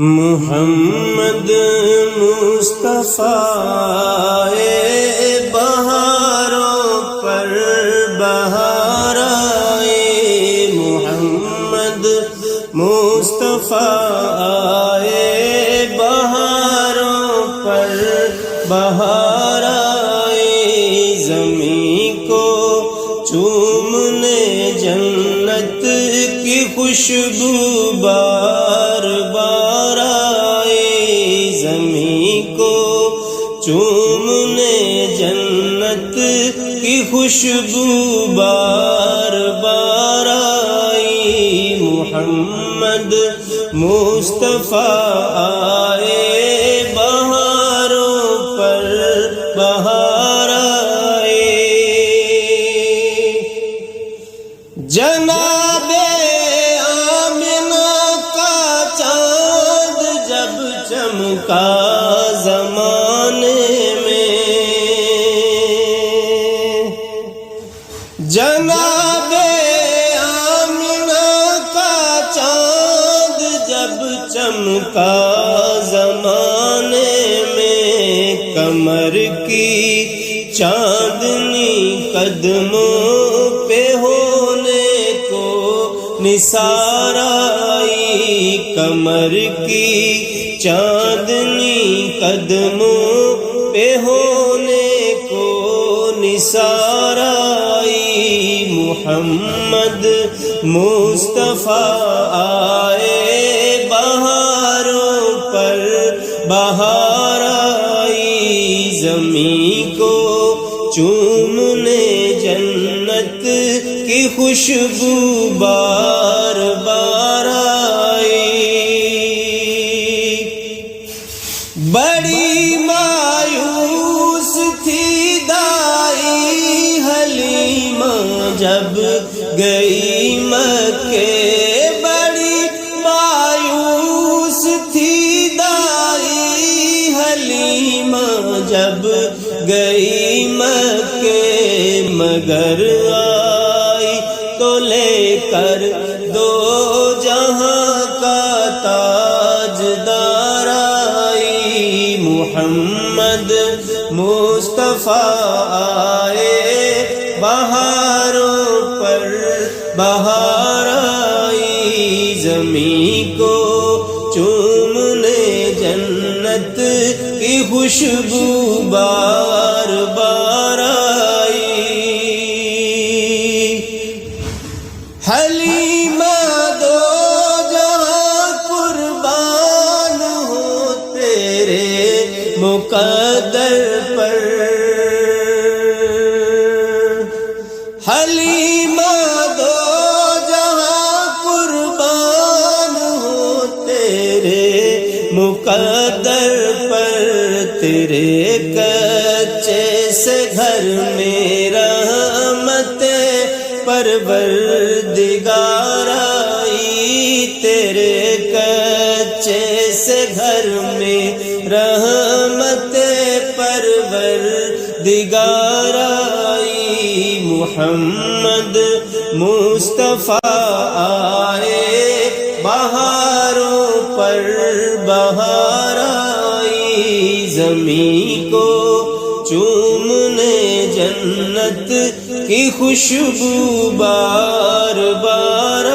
محمد مصطفیٰ بہاروں پر بہار آئے، محمد مصطفیٰ بہاروں پر بہار آئے، زمین کو چومنے جنت کی خوشبو بار بار آئے، زمین کو چومنے جنت کی خوشبو بار بار آئی، محمد مصطفیٰ آئے بہاروں پر بہار آئے، جناب آمنہ کا چاند جب چمکا زمانے میں، جناب آمنہ کا چاند جب چمکا زمانے میں، کمر کی چاندنی قدموں پہ ہونے کو نثار آئی، کمر کی چاندنی قدموں پہ ہونے کو نثار آئی، محمد مصطفیٰ آئے بہاروں پر بہار آئی، زمین کو چومنے جنت کی خوشبو بار بار آئی، بڑی مایوس تھی دائی حلیمہ جب گئی مکے، بڑی مایوس تھی دائی حلیمہ جب گئی مکے، مگر آئی تو لے کر دو جہاں کا تاجدار آئی، محمد مصطفیٰ آئے بہاروں پر بہار آئی، زمین کو چومنے جنت کی خوشبو بار بار آئی، حلیمہ دو جہاں قربان ہو تیرے مقدر پر، حلیمہ دو جہاں قربان ہو تیرے مقدر پر، تیرے کچے سے گھر میں رحمت پروردگار آئی، تیرے کچے سے گھر میں رحمت پروردگار آئی، محمد مصطفیٰ آئے بہاروں پر بہار آئی، زمین کو چومنے جنت کی خوشبو بار بار